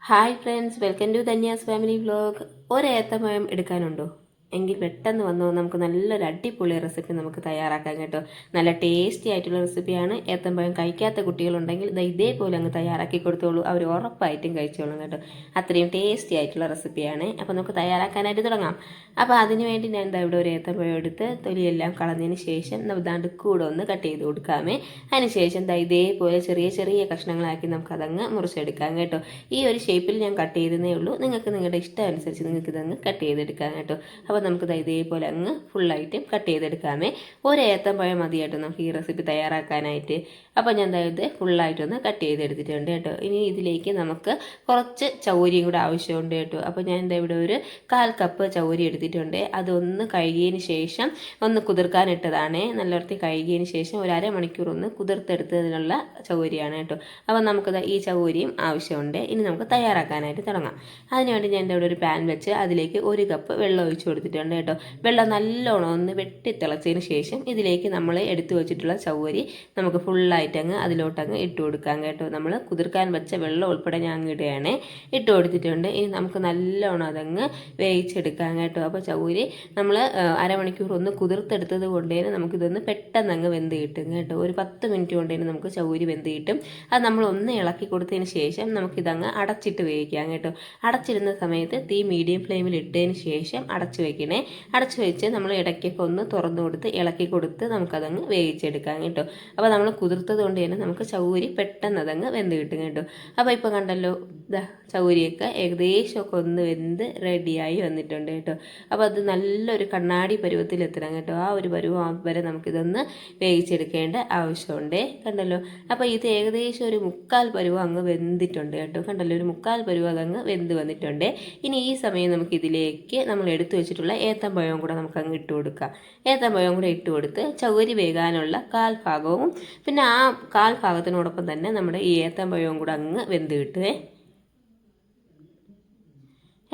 Hi friends, welcome to Dhanya's family vlog. ഒരു ഏത്തപ്പഴം എടുക്കാനുണ്ടോ? എങ്കിൽ പെട്ടെന്ന് വന്നോ, നമുക്ക് നല്ലൊരു അടിപൊളി റെസിപ്പി നമുക്ക് തയ്യാറാക്കാം കേട്ടോ. നല്ല ടേസ്റ്റി ആയിട്ടുള്ള റെസിപ്പിയാണ്. ഏത്തപ്പഴം കഴിക്കാത്ത കുട്ടികളുണ്ടെങ്കിൽ ഇതേപോലെ അങ്ങ് തയ്യാറാക്കി കൊടുത്തോളൂ, അവർ ഉറപ്പായിട്ടും കഴിച്ചോളും കേട്ടോ. അത്രയും ടേസ്റ്റി ആയിട്ടുള്ള റെസിപ്പിയാണ്. അപ്പോൾ നമുക്ക് തയ്യാറാക്കാനായിട്ട് തുടങ്ങാം. അപ്പോൾ അതിന് വേണ്ടി ഞാൻ ഇവിടെ ഒരു ഏത്തപ്പഴം എടുത്ത് തൊലിയെല്ലാം കളഞ്ഞതിന് ശേഷം ഇതാണ്ട് കൂടെ ഒന്ന് കട്ട് ചെയ്ത് കൊടുക്കാമേ. അതിനുശേഷം ഇതേപോലെ ചെറിയ ചെറിയ കഷ്ണങ്ങളാക്കി നമുക്കതങ്ങ് മുറിച്ചെടുക്കാം കേട്ടോ. ഈ ഒരു ഷേപ്പിൽ ഞാൻ കട്ട് ചെയ്തതേ ഉള്ളൂ. നിങ്ങൾക്ക് നിങ്ങളുടെ ഇഷ്ടം അനുസരിച്ച് നിങ്ങൾക്ക് ഇതങ്ങ് കട്ട് ചെയ്തെടുക്കാം കേട്ടോ. അപ്പോൾ നമുക്ക് ഇതേപോലെ അങ്ങ് ഫുള്ളായിട്ട് കട്ട് ചെയ്തെടുക്കാമേ. ഒരു ഏത്തപ്പഴം മതിയായിട്ട് നമുക്ക് ഈ റെസിപ്പി തയ്യാറാക്കാനായിട്ട്. അപ്പോൾ ഞാൻ ഇത് ഫുള്ളായിട്ടൊന്ന് കട്ട് ചെയ്തെടുത്തിട്ടുണ്ട് കേട്ടോ. ഇനി ഇതിലേക്ക് നമുക്ക് കുറച്ച് ചൗരിയും കൂടെ ആവശ്യമുണ്ട് കേട്ടോ. അപ്പോൾ ഞാൻ ഇവിടെ ഒരു 1/4 കപ്പ് ചൗരി എടുത്തിട്ടുണ്ട്. അതൊന്ന് കഴുകിയതിന് ശേഷം ഒന്ന് കുതിർക്കാനിട്ടതാണ്. നല്ല വൃത്തി കഴുകിയതിന് ശേഷം ഒരു അരമണിക്കൂർ ഒന്ന് കുതിർത്തെടുത്തതിനുള്ള ചൗരിയാണ് കേട്ടോ. അപ്പോൾ നമുക്കത് ഈ ചൗരിയും ആവശ്യമുണ്ട്. ഇനി നമുക്ക് തയ്യാറാക്കാനായിട്ട് തുടങ്ങാം. അതിനുവേണ്ടി ഞാൻ ഇവിടെ ഒരു പാൻ വെച്ച് അതിലേക്ക് 1 കപ്പ് വെള്ളം ഒഴിച്ച് കൊടുത്തിട്ടുണ്ട് കേട്ടോ. വെള്ളം നല്ലോണം ഒന്ന് വെട്ടിത്തിളച്ചതിന് ശേഷം ഇതിലേക്ക് നമ്മൾ എടുത്തു വെച്ചിട്ടുള്ള ചൗരി നമുക്ക് ഫുള്ളായിട്ട് അങ്ങ് അതിലോട്ടങ്ങ് ഇട്ട് കൊടുക്കാം കേട്ടോ. നമ്മൾ കുതിർക്കാൻ വെച്ച വെള്ളം ഉൾപ്പെടെ ഞാൻ ഇടുകയാണ്, ഇട്ട് കൊടുത്തിട്ടുണ്ട്. ഇനി നമുക്ക് നല്ലോണം അതങ്ങ് വേവിച്ചെടുക്കാം കേട്ടോ. അപ്പോൾ ചൗരി നമ്മൾ അരമണിക്കൂർ ഒന്ന് കുതിർത്തെടുത്തത് കൊണ്ട് തന്നെ നമുക്കിതൊന്ന് പെട്ടെന്ന് അങ്ങ് വെന്ത് കിട്ടും കേട്ടോ. ഒരു 10 മിനിറ്റ് കൊണ്ട് തന്നെ നമുക്ക് ചൗരി വെന്ത് കിട്ടും. അത് നമ്മൾ ഒന്ന് ഇളക്കി കൊടുത്തതിന് ശേഷം നമുക്കിതങ്ങ് അടച്ചിട്ട് വേവിക്കാം കേട്ടോ. അടച്ചിരുന്ന സമയത്ത് തീ മീഡിയം ഫ്ലെയിമിൽ ഇട്ടതിന് ശേഷം അടച്ചു വെക്കണേ. അടച്ചു വെച്ച് നമ്മൾ ഇടയ്ക്കൊക്കെ ഒന്ന് തുറന്നു കൊടുത്ത് ഇളക്കി കൊടുത്ത് നമുക്കതങ്ങ് വേവിച്ചെടുക്കാം കേട്ടോ. അപ്പോൾ നമ്മൾ കുതിർത്തത് കൊണ്ട് തന്നെ നമുക്ക് ചൗരി പെട്ടെന്ന് അതങ്ങ് വെന്ത് കിട്ടും കേട്ടോ. അപ്പോൾ ഇപ്പോൾ കണ്ടല്ലോ, ചൗരിയൊക്കെ ഏകദേശമൊക്കെ ഒന്ന് വെന്ത് റെഡിയായി വന്നിട്ടുണ്ട് കേട്ടോ. അപ്പോൾ അത് നല്ലൊരു കണ്ണാടി പരുവത്തിലെത്തണം കേട്ടോ. ആ ഒരു പരുവം വരെ നമുക്കിതൊന്ന് വേവിച്ചെടുക്കേണ്ട ആവശ്യമുണ്ട്. കണ്ടല്ലോ, അപ്പോൾ ഇത് ഏകദേശം ഒരു 1/4 പരുവം അങ്ങ് വെന്തിട്ടുണ്ട് കേട്ടോ. കണ്ടല്ലോ, ഒരു 1/4 പരുവം അതങ്ങ് വെന്ത് വന്നിട്ടുണ്ട്. ഇനി ഈ സമയം നമുക്കിതിലേക്ക് നമ്മൾ എടുത്തു വെച്ചിട്ടുള്ള ഏത്തപ്പഴവും കൂടെ നമുക്ക് അങ്ങ് ഇട്ട് കൊടുക്കാം. ഏത്തപ്പഴവും കൂടെ ഇട്ട് കൊടുത്ത് ചൗരി വേകാനുള്ള 1/4 ഭാഗവും പിന്നെ ആ 1/4 ഭാഗത്തിനോടൊപ്പം തന്നെ നമ്മുടെ ഈ ഏത്തപ്പഴവും കൂടെ അങ്ങ് വെന്ത് കിട്ടുവേ.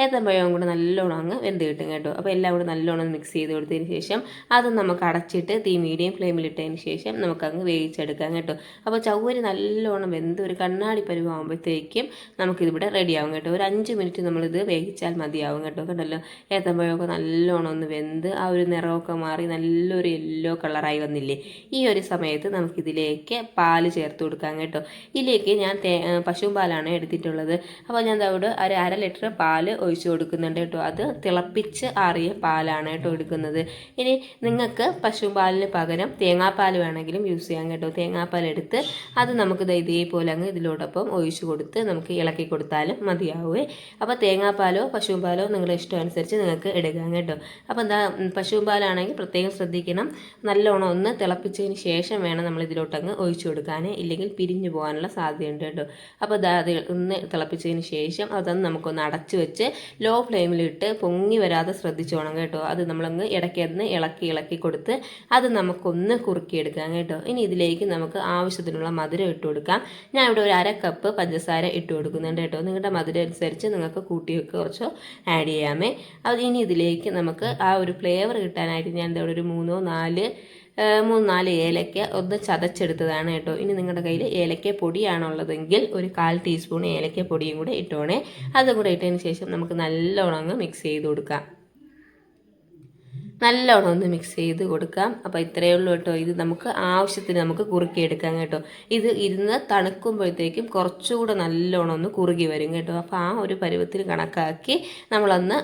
ഏത്തപ്പഴവും കൂടെ നല്ലോണം അങ്ങ് വെന്ത് കിട്ടും കേട്ടോ. അപ്പോൾ എല്ലാം കൂടെ നല്ലോണം മിക്സ് ചെയ്ത് കൊടുത്തതിന് ശേഷം അത് നമുക്ക് അടച്ചിട്ട് തീ മീഡിയം ഫ്ലെയിമിൽ ഇട്ടതിന് ശേഷം നമുക്കങ്ങ് വേവിച്ചെടുക്കാം കേട്ടോ. അപ്പോൾ ചൗരി നല്ലോണം വെന്ത് ഒരു കണ്ണാടി പരുവാകുമ്പോഴത്തേക്കും നമുക്കിതിവിടെ റെഡിയാവും കേട്ടോ. ഒരു 5 മിനിറ്റ് നമ്മളിത് വേവിച്ചാൽ മതിയാവും കേട്ടോ. കണ്ടല്ലോ, ഏത്തപ്പഴമൊക്കെ നല്ലോണം ഒന്ന് വെന്ത് ആ ഒരു നിറമൊക്കെ മാറി നല്ലൊരു യെല്ലോ കളറായി വന്നില്ലേ. ഈ ഒരു സമയത്ത് നമുക്കിതിലേക്ക് പാല് ചേർത്ത് കൊടുക്കാം കേട്ടോ. ഇതിലേക്ക് ഞാൻ പശുപാലാണ് എടുത്തിട്ടുള്ളത്. അപ്പോൾ ഞാൻ അവിടെ ഒരു 1/2 ലിറ്റർ പാല് ഒഴിച്ചു കൊടുക്കുന്നുണ്ട് കേട്ടോ. അത് തിളപ്പിച്ച് ആറിയ പാലാണ് കേട്ടോ എടുക്കുന്നത്. ഇനി നിങ്ങൾക്ക് പശുപാലിന് പകരം തേങ്ങാപ്പാൽ വേണമെങ്കിലും യൂസ് ചെയ്യാം കേട്ടോ. തേങ്ങാപ്പാൽ എടുത്ത് അത് നമുക്ക് ഇതേപോലെ അങ്ങ് ഇതിലോടൊപ്പം ഒഴിച്ചു കൊടുത്ത് നമുക്ക് ഇളക്കി കൊടുത്താലും മതിയാവുമേ. അപ്പോൾ തേങ്ങാപ്പാലോ പശുപാലോ നിങ്ങളുടെ ഇഷ്ടം അനുസരിച്ച് നിങ്ങൾക്ക് എടുക്കാം കേട്ടോ. അപ്പോൾ പശുപാലാണെങ്കിൽ പ്രത്യേകം ശ്രദ്ധിക്കണം, നല്ലോണം ഒന്ന് തിളപ്പിച്ചതിന് ശേഷം വേണം നമ്മൾ ഇതിലോട്ടങ്ങ് ഒഴിച്ചു കൊടുക്കാൻ, ഇല്ലെങ്കിൽ പിരിഞ്ഞു പോകാനുള്ള സാധ്യതയുണ്ട് കേട്ടോ. അപ്പോൾ അത് ഒന്ന് തിളപ്പിച്ചതിന് ശേഷം അതൊന്ന് നമുക്കൊന്ന് അടച്ചു വെച്ച് ലോ ഫ്ലെയിമിലിട്ട് പൊങ്ങി വരാതെ ശ്രദ്ധിച്ചോണം കേട്ടോ. അത് നമ്മളങ്ങ് ഇടയ്ക്കൊന്ന് ഇളക്കി കൊടുത്ത് അത് നമുക്കൊന്ന് കുറുക്കിയെടുക്കാം കേട്ടോ. ഇനി ഇതിലേക്ക് നമുക്ക് ആവശ്യത്തിനുള്ള മധുരം ഇട്ട് കൊടുക്കാം. ഞാൻ ഇവിടെ ഒരു 1/2 കപ്പ് പഞ്ചസാര ഇട്ട് കൊടുക്കുന്നുണ്ട് കേട്ടോ. നിങ്ങളുടെ മധുരം അനുസരിച്ച് നിങ്ങൾക്ക് കൂട്ടിയൊക്കെ കുറച്ചോ ആഡ് ചെയ്യാമേ. അത് ഇനി ഇതിലേക്ക് നമുക്ക് ആ ഒരു ഫ്ലേവർ കിട്ടാനായിട്ട് ഞാൻ ഇവിടെ ഒരു 3-4 ഏലക്ക ഒന്ന് ചതച്ചെടുത്തതാണ് കേട്ടോ. ഇനി നിങ്ങളുടെ കയ്യിൽ ഏലക്ക പൊടിയാണുള്ളതെങ്കിൽ ഒരു 1/4 ടീസ്പൂൺ ഏലക്ക പൊടിയും കൂടെ ഇട്ടോണേ. അതും കൂടെ ഇട്ടതിന് ശേഷം നമുക്ക് നല്ലോണം മിക്സ് ചെയ്ത് കൊടുക്കാം. നല്ലോണം ഒന്ന് മിക്സ് ചെയ്ത് കൊടുക്കാം. അപ്പോൾ ഇത്രയേ ഉള്ളൂ കേട്ടോ. ഇത് നമുക്ക് ആവശ്യത്തിന് നമുക്ക് കുറുക്കിയെടുക്കാം കേട്ടോ. ഇത് ഇരുന്ന് തണുക്കുമ്പോഴത്തേക്കും കുറച്ചുകൂടെ നല്ലോണം ഒന്ന് കുറുകി വരും കേട്ടോ. അപ്പോൾ ആ ഒരു പരുവത്തിന് കണക്കാക്കി നമ്മളൊന്ന്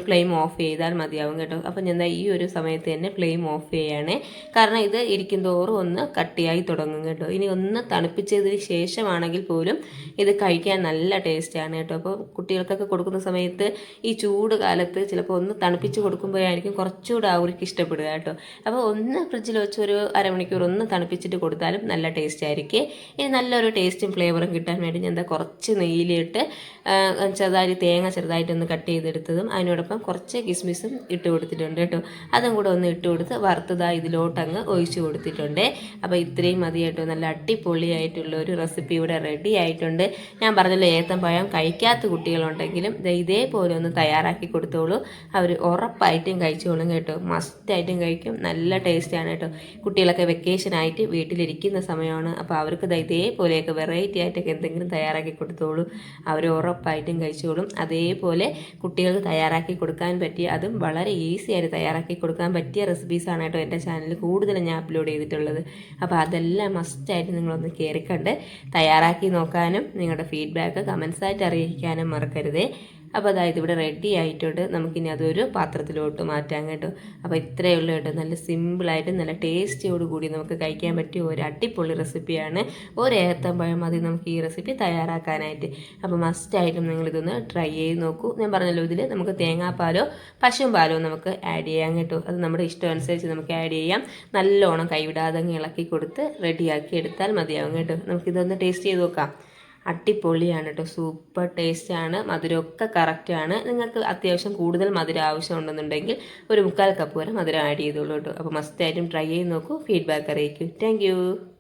ഫ്ലെയിം ഓഫ് ചെയ്താൽ മതിയാവും കേട്ടോ. അപ്പോൾ ഞാൻ ഈ ഒരു സമയത്ത് തന്നെ ഫ്ലെയിം ഓഫ് ചെയ്യണേ. കാരണം ഇത് ഇരിക്കും തോറും ഒന്ന് കട്ടിയായി തുടങ്ങും കേട്ടോ. ഇനി ഒന്ന് തണുപ്പിച്ചതിന് ശേഷമാണെങ്കിൽ പോലും ഇത് കഴിക്കാൻ നല്ല ടേസ്റ്റാണ് കേട്ടോ. അപ്പോൾ കുട്ടികൾക്കൊക്കെ കൊടുക്കുന്ന സമയത്ത് ഈ ചൂട് കാലത്ത് ചിലപ്പോൾ ഒന്ന് തണുപ്പിച്ച് കൊടുക്കുമ്പോഴായിരിക്കും കുറച്ചുകൂടെ അവർക്ക് ഇഷ്ടപ്പെടുക കേട്ടോ. അപ്പോൾ ഒന്ന് ഫ്രിഡ്ജിൽ വെച്ച് ഒരു അരമണിക്കൂർ ഒന്ന് തണുപ്പിച്ചിട്ട് കൊടുത്താലും നല്ല ടേസ്റ്റ് ആയിരിക്കും. ഇനി നല്ലൊരു ടേസ്റ്റും ഫ്ലേവറും കിട്ടാൻ വേണ്ടി ഞാൻ കുറച്ച് നെയ്യിലിട്ട് ചെറുതായിട്ടൊന്ന് കട്ട് ചെയ്തെടുത്തതും അതിനോടൊപ്പം കുറച്ച് കിസ്മിസും ഇട്ട് കൊടുത്തിട്ടുണ്ട് കേട്ടോ. അതും കൂടെ ഒന്ന് ഇട്ട് കൊടുത്ത് വറുത്തതായി ഇതിലോട്ടങ്ങ് ഒഴിച്ച് കൊടുത്തിട്ടുണ്ട്. അപ്പോൾ ഇത്രയും മതി കേട്ടോ. നല്ല അടിപൊളിയായിട്ടുള്ള ഒരു റെസിപ്പി ഇവിടെ റെഡി ആയിട്ടുണ്ട്. ഞാൻ പറഞ്ഞല്ലോ, ഏത്തപ്പഴം കഴിക്കാത്ത കുട്ടികളുണ്ടെങ്കിലും ഇതേപോലെ ഒന്ന് തയ്യാറാക്കി കൊടുത്തോളൂ, അവർ ഉറപ്പായിട്ടും കഴിച്ചോളും കേട്ടോ. മസ്റ്റായിട്ടും കഴിക്കും. നല്ല ടേസ്റ്റാണ് കേട്ടോ. കുട്ടികളൊക്കെ വെക്കേഷനായിട്ട് വീട്ടിലിരിക്കുന്ന സമയമാണ്. അപ്പോൾ അവർക്ക് ഇതേപോലെയൊക്കെ വെറൈറ്റി ആയിട്ടൊക്കെ എന്തെങ്കിലും തയ്യാറാക്കി കൊടുത്തോളൂ, അവർ ഉറപ്പായിട്ടും കഴിച്ചോളും. അതേപോലെ കുട്ടികൾക്ക് തയ്യാറാക്കി കൊടുക്കാൻ പറ്റിയ, അതും വളരെ ഈസി ആയിട്ട് തയ്യാറാക്കി കൊടുക്കാൻ പറ്റിയ റെസിപ്പീസാണ് കേട്ടോ എൻ്റെ ചാനലിൽ കൂടുതലും ഞാൻ അപ്ലോഡ് ചെയ്തിട്ടുള്ളത്. അപ്പോൾ അതെല്ലാം മസ്റ്റായിട്ട് നിങ്ങളൊന്ന് കയറിക്കണ്ട് തയ്യാറാക്കി നോക്കാനും നിങ്ങളുടെ ഫീഡ്ബാക്ക് കമൻസായിട്ട് അറിയിക്കാനും മറക്കരുതേ. അപ്പോൾ അതായത് ഇവിടെ റെഡി ആയിട്ടുണ്ട്. നമുക്കിനി അതൊരു പാത്രത്തിലോട്ട് മാറ്റാം കേട്ടോ. അപ്പോൾ ഇത്രയേ ഉള്ളൂ കേട്ടോ. നല്ല സിമ്പിളായിട്ട് നല്ല ടേസ്റ്റിയോട് കൂടി നമുക്ക് കഴിക്കാൻ പറ്റിയ ഒരു അടിപൊളി റെസിപ്പിയാണ്. ഒരു ഏത്തമ്പഴം മതി നമുക്ക് ഈ റെസിപ്പി തയ്യാറാക്കാനായിട്ട്. അപ്പോൾ മസ്റ്റായിട്ടും നിങ്ങളിതൊന്ന് ട്രൈ ചെയ്ത് നോക്കൂ. ഞാൻ പറഞ്ഞല്ലോ, ഇതിൽ നമുക്ക് തേങ്ങാപ്പാലോ പശുവും പാലോ നമുക്ക് ആഡ് ചെയ്യാം കേട്ടോ. അത് നമ്മുടെ ഇഷ്ടം അനുസരിച്ച് നമുക്ക് ആഡ് ചെയ്യാം. നല്ലോണം കൈവിടാതെ ഇളക്കി കൊടുത്ത് റെഡിയാക്കി എടുത്താൽ മതിയാവും കേട്ടോ. നമുക്കിതൊന്ന് ടേസ്റ്റ് ചെയ്ത് നോക്കാം. അടിപൊളിയാണ് കേട്ടോ, സൂപ്പർ ടേസ്റ്റാണ്. മധുരമൊക്കെ കറക്റ്റാണ്. നിങ്ങൾക്ക് അത്യാവശ്യം കൂടുതൽ മധുരം ആവശ്യമുണ്ടെന്നുണ്ടെങ്കിൽ ഒരു 3/4 കപ്പ് വരെ മധുരം ആഡ് ചെയ്തോളൂ കേട്ടോ. അപ്പോൾ മസ്റ്റായിട്ടും ട്രൈ ചെയ്ത് നോക്കൂ, ഫീഡ്ബാക്ക് അറിയിക്കൂ. താങ്ക്